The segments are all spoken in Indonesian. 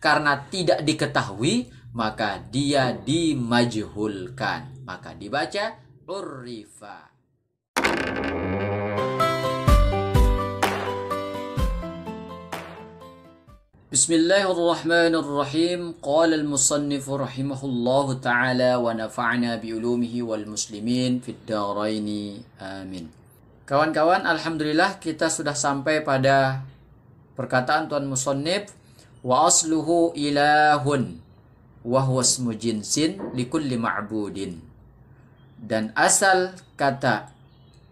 Karena tidak diketahui, maka dia dimajhulkan. Maka dibaca urifa. Bismillahirrahmanirrahim. Qala al-musannif rahimahullahu ta'ala wa nafa'na bi'ulumihi wal muslimin fid dharaini. Amin. Kawan-kawan, alhamdulillah kita sudah sampai pada perkataan tuan musannif wa asluhu ilahun wa huwa ismu jinsin likulli ma'budin. Dan asal kata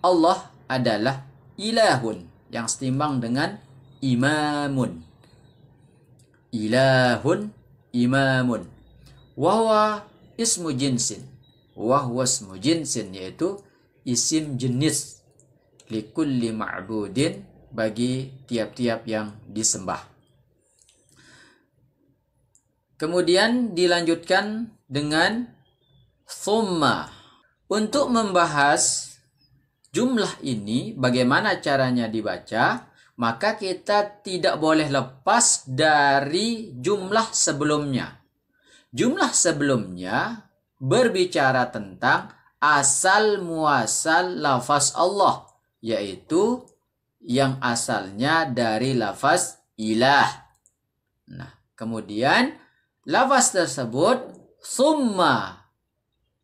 Allah adalah ilahun yang setimbang dengan imamun. Ilahun, imamun. Wahwa ismu jinsin. Wahwa ismu jinsin, yaitu isim jenis. Likulli ma'budin, bagi tiap-tiap yang disembah. Kemudian dilanjutkan dengan thumma. Untuk membahas jumlah ini, bagaimana caranya dibaca, maka kita tidak boleh lepas dari jumlah sebelumnya. Jumlah sebelumnya berbicara tentang asal muasal lafaz Allah, yaitu yang asalnya dari lafaz ilah. Nah, kemudian lafaz tersebut summa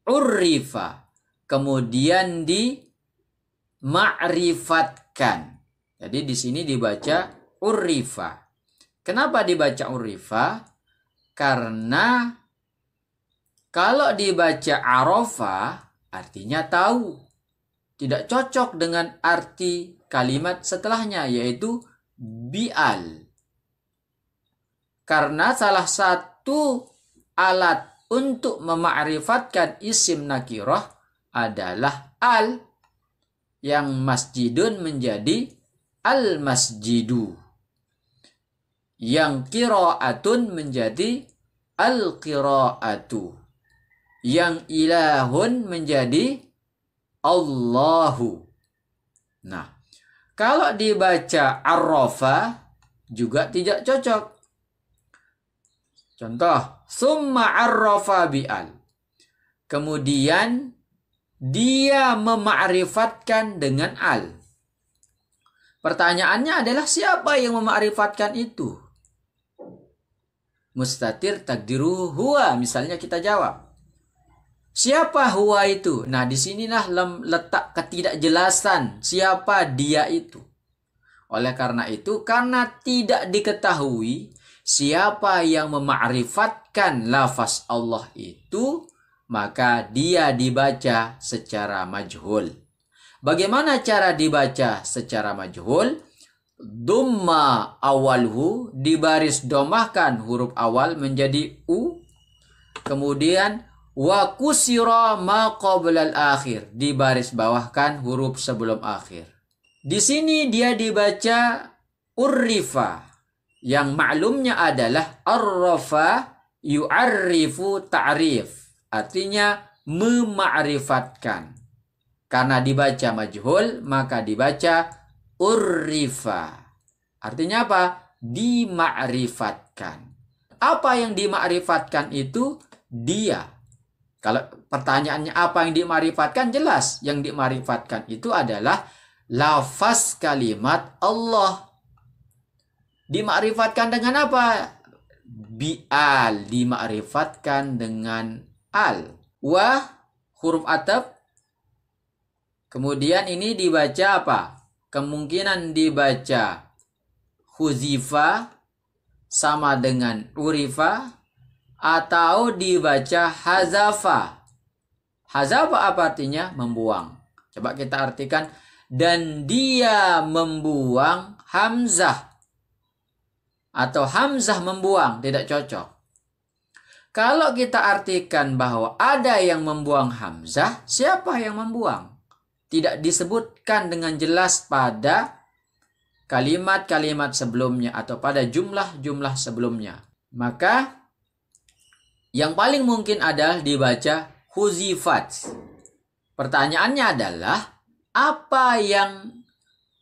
urifa, kemudian dima'rifatkan. Jadi di sini dibaca urifa. Kenapa dibaca urifa? Karena kalau dibaca arafa artinya tahu. Tidak cocok dengan arti kalimat setelahnya, yaitu bi'al. Karena salah satu alat untuk mema'rifatkan isim nakirah adalah al, yang masjidun menjadi al-masjidu, yang qiraatun menjadi al-qiraatu, yang ilahun menjadi Allahu. Nah, kalau dibaca arrafa juga tidak cocok. Contoh, summa arrafa bi'al. Kemudian dia mema'rifatkan dengan al. Pertanyaannya adalah siapa yang mema'rifatkan itu? Mustatir takdiruhu huwa, misalnya kita jawab. Siapa huwa itu? Nah, disinilah letak ketidakjelasan siapa dia itu. Oleh karena itu, karena tidak diketahui siapa yang mema'rifatkan lafaz Allah itu, maka dia dibaca secara majhul. Bagaimana cara dibaca secara majhul? Dumma awalhu, dibaris domahkan huruf awal menjadi u. Kemudian wa kusira ma qablal akhir, dibaris bawahkan huruf sebelum akhir. Di sini dia dibaca urrifa, yang maklumnya adalah arrafa yu'arrifu ta'rif, artinya mema'rifatkan. Karena dibaca majhul, maka dibaca urrifa. Artinya apa? Dima'rifatkan. Apa yang dima'rifatkan itu? Dia. Kalau pertanyaannya apa yang dima'rifatkan, jelas. Yang dima'rifatkan itu adalah lafaz kalimat Allah. Dima'rifatkan dengan apa? Bi'al. Dima'rifatkan dengan al. Wa, huruf ataf. Kemudian ini dibaca apa? Kemungkinan dibaca huzifa sama dengan urifa, atau dibaca hazafa. Hazafa apa artinya? Membuang. Coba kita artikan. Dan dia membuang hamzah. Atau hamzah membuang. Tidak cocok. Kalau kita artikan bahwa ada yang membuang hamzah, siapa yang membuang? Tidak disebutkan dengan jelas pada kalimat-kalimat sebelumnya atau pada jumlah-jumlah sebelumnya. Maka yang paling mungkin adalah dibaca huzifat. Pertanyaannya adalah apa yang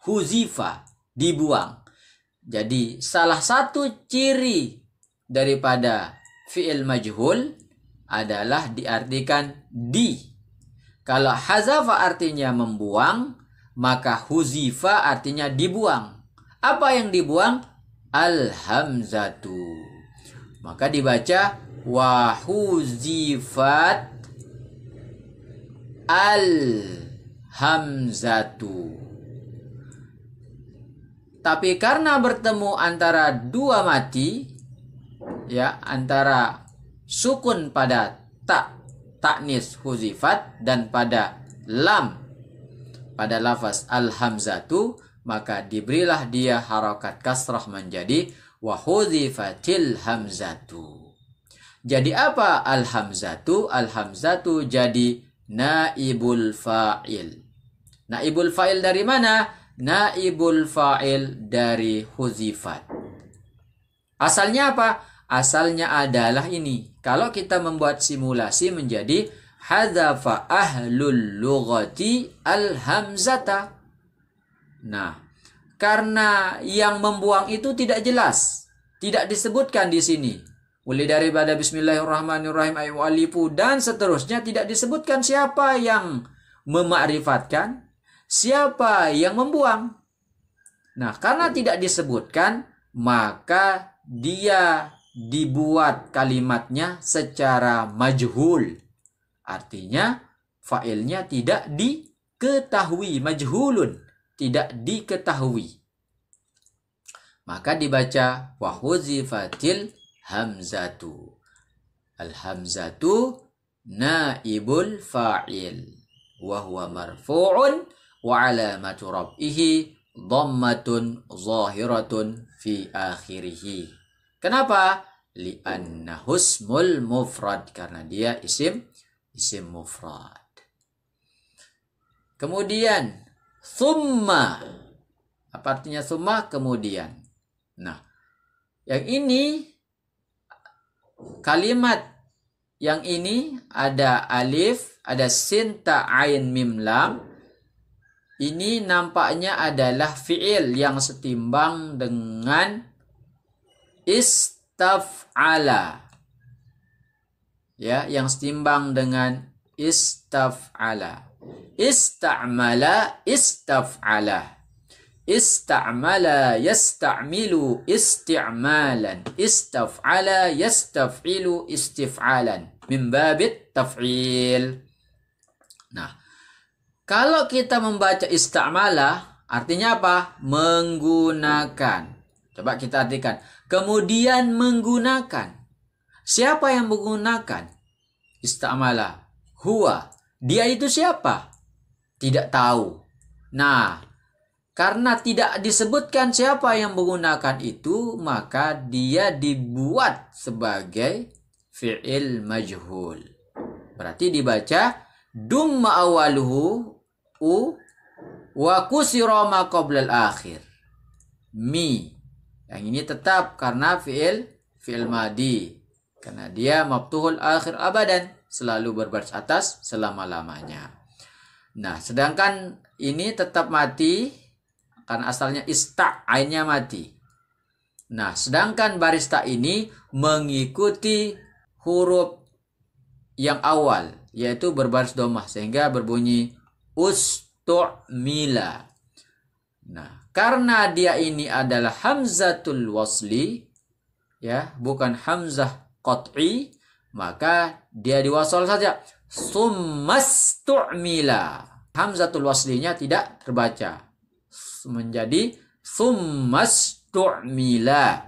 huzifa, dibuang? Jadi salah satu ciri daripada fi'il majhul adalah diartikan di. Kalau hazafa artinya membuang, maka huzifa artinya dibuang. Apa yang dibuang? Al-hamzatu. Maka dibaca wa huzifat al-hamzatu. Tapi karena bertemu antara dua mati, ya, antara sukun pada taknis huzifat dan pada lam pada lafaz al-hamzatu, maka diberilah dia harakat kasrah menjadi wa huzifatil hamzatu. Jadi apa al-hamzatu? Al-hamzatu jadi naibul fa'il. Naibul fa'il dari mana? Naibul fa'il dari huzifat. Asalnya apa? Asalnya adalah ini. Kalau kita membuat simulasi menjadi hadzafa ahlul lughati al-hamzata. Nah, karena yang membuang itu tidak jelas, tidak disebutkan di sini. Mulai daripada bismillahirrahmanirrahim, alifu dan seterusnya tidak disebutkan siapa yang memakrifatkan, siapa yang membuang. Nah, karena tidak disebutkan, maka dia dibuat kalimatnya secara majhul. Artinya fa'ilnya tidak diketahui, majhulun, tidak diketahui. Maka dibaca wa huzifatil hamzatu. Al-hamzatu naibul fa'il wa huwa marfu'un wa alamatu rab'ihi dhammatun zahiratun fi akhirih. Kenapa? Li'annahu ismul mufrad, karena dia isim mufrad. Kemudian summa. Apa artinya summa? Kemudian. Nah, yang ini kalimat yang ini ada alif, ada sin, ta, ain, mim, lam. Ini nampaknya adalah fi'il yang setimbang dengan istaf'ala. Ya, yang setimbang dengan istaf'ala. Ista'mala, istaf'ala. Ista'mala yasta'milu isti'malan. Istaf'ala yastaf'ilu istif'alan. Min babit taf'il. Nah, kalau kita membaca ista'mala, artinya apa? Menggunakan. Coba kita artikan. Kemudian menggunakan. Siapa yang menggunakan? Ista'mala. Huwa. Dia itu siapa? Tidak tahu. Nah, karena tidak disebutkan siapa yang menggunakan itu, maka dia dibuat sebagai fi'il majhul. Berarti dibaca dumma awaluhu u wa kusira ma qabla al-akhir. Mi. Yang ini tetap karena fi'il madi. Karena dia maftuhul akhir abadan, selalu berbaris atas selama-lamanya. Nah, sedangkan ini tetap mati karena asalnya ista, ainnya mati. Nah, sedangkan baris ta ini mengikuti huruf yang awal, yaitu berbaris domah, sehingga berbunyi ustu'mila. Nah, karena dia ini adalah hamzatul wasli, ya, bukan hamzah qat'i, maka dia diwasal saja. Summastu'mila. Hamzatul waslinya tidak terbaca. Menjadi summastu'mila.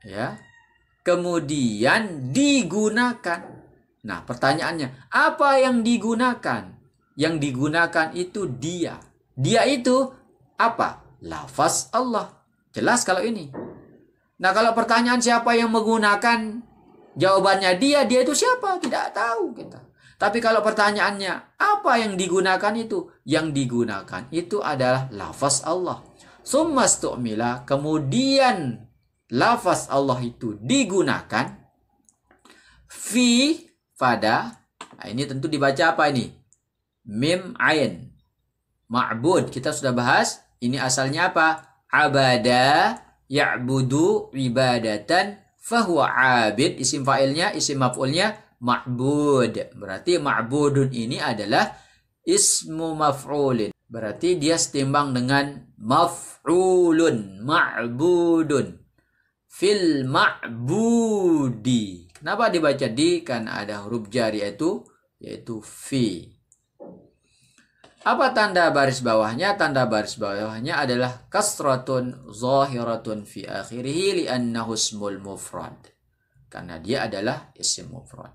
Ya. Kemudian digunakan. Nah, pertanyaannya, apa yang digunakan? Yang digunakan itu dia. Dia itu apa? Lafaz Allah. Jelas kalau ini. Nah, kalau pertanyaan siapa yang menggunakan, jawabannya dia itu siapa? Tidak tahu kita. Tapi kalau pertanyaannya, apa yang digunakan itu? Yang digunakan itu adalah lafaz Allah. Summastu'mila, kemudian lafaz Allah itu digunakan fi, pada. Nah, ini tentu dibaca apa ini? Mim ain. Ma'bud, kita sudah bahas. Ini asalnya apa? Abada ya'budu ibadatan Fahuwa abid, isim fa'ilnya, isim maf'ulnya ma'bud. Berarti ma'budun ini adalah ismu maf'ulin. Berarti dia setimbang dengan maf'ulun, ma'budun. Fil ma'budi. Kenapa dibaca di? Karena ada huruf jar yaitu fi. Apa tanda baris bawahnya? Tanda baris bawahnya adalah kasratun zahiratun fi akhirih li'annahu ismul mufrad. Karena dia adalah isim mufrad.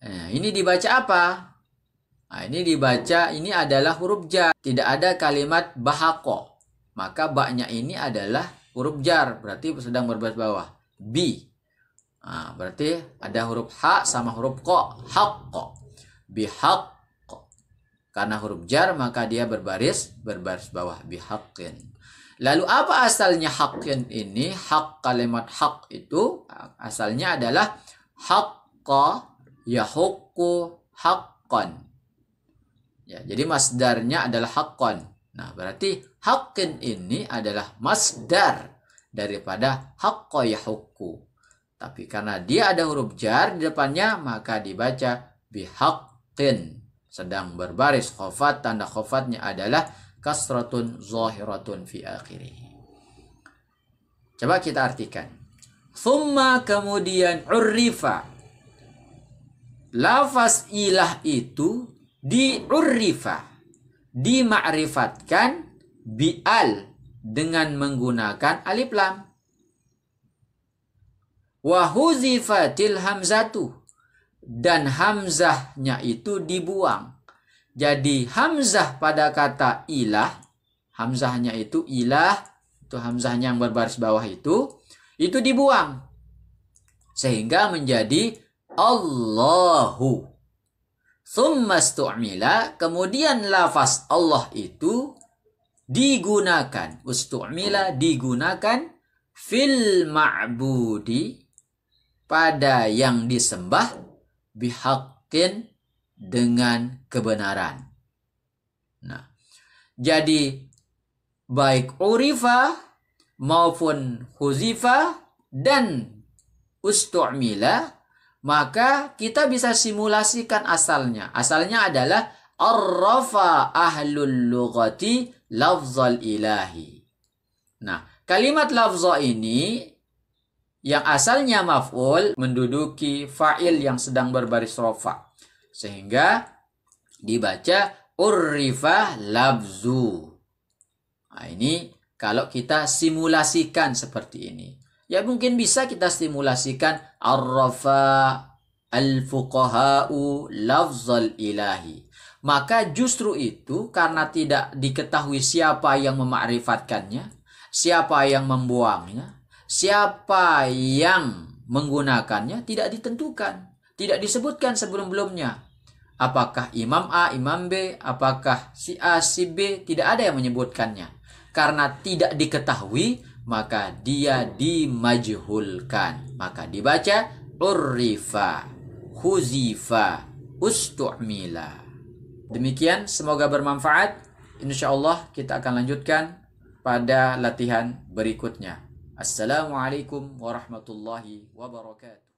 Nah, ini dibaca apa? Nah, ini dibaca, ini adalah huruf jar. Tidak ada kalimat bahako. Maka baknya ini adalah huruf jar. Berarti sedang berbaris bawah. Bi. Nah, berarti ada huruf ha sama huruf ko. Hakko. Bihak. Karena huruf jar maka dia berbaris bawah, bihaqqin. Lalu apa asalnya haqqin ini? Hak, kalimat hak itu asalnya adalah haqqa yahuqqu haqqan. Ya, jadi masdarnya adalah haqqan. Nah, berarti haqqin ini adalah masdar daripada haqqa yahuqqu. Tapi karena dia ada huruf jar di depannya maka dibaca bihaqqin. Sedang berbaris khofat, tanda khofatnya adalah kasratun zahiratun fi akhirih. Coba kita artikan. Thumma, kemudian urrifa. Lafaz ilah itu diurrifa, dima'rifatkan bi'al dengan menggunakan alif lam. Wa huzifatil hamzatu, dan hamzahnya itu dibuang. Jadi hamzah pada kata ilah, hamzahnya itu ilah, itu hamzahnya yang berbaris bawah itu dibuang. Sehingga menjadi Allahu. Tsumma stu'mila, kemudian lafaz Allah itu digunakan, ustu'mila digunakan fil ma'budi, pada yang disembah, bihaqqin dengan kebenaran. Nah, jadi baik urifa maupun huzifa dan ustu'mila, maka kita bisa simulasikan asalnya. Asalnya adalah arrafa ahlul lughati lafzal ilahi. Nah, kalimat lafza ini yang asalnya maf'ul menduduki fa'il yang sedang berbaris rofa. Sehingga dibaca urrifa labzu. Nah, ini kalau kita simulasikan seperti ini. Ya mungkin bisa kita simulasikan arrafa al-fuqaha'u lafzal ilahi. Maka justru itu karena tidak diketahui siapa yang memakrifatkannya, siapa yang membuangnya, siapa yang menggunakannya tidak ditentukan, tidak disebutkan sebelum-belumnya. Apakah Imam A, Imam B, apakah si A, si B, tidak ada yang menyebutkannya. Karena tidak diketahui, maka dia dimajhulkan. Maka dibaca urrifa, huzifa, ustu'mila. Demikian, semoga bermanfaat. InsyaAllah kita akan lanjutkan pada latihan berikutnya. Assalamualaikum warahmatullahi wabarakatuh.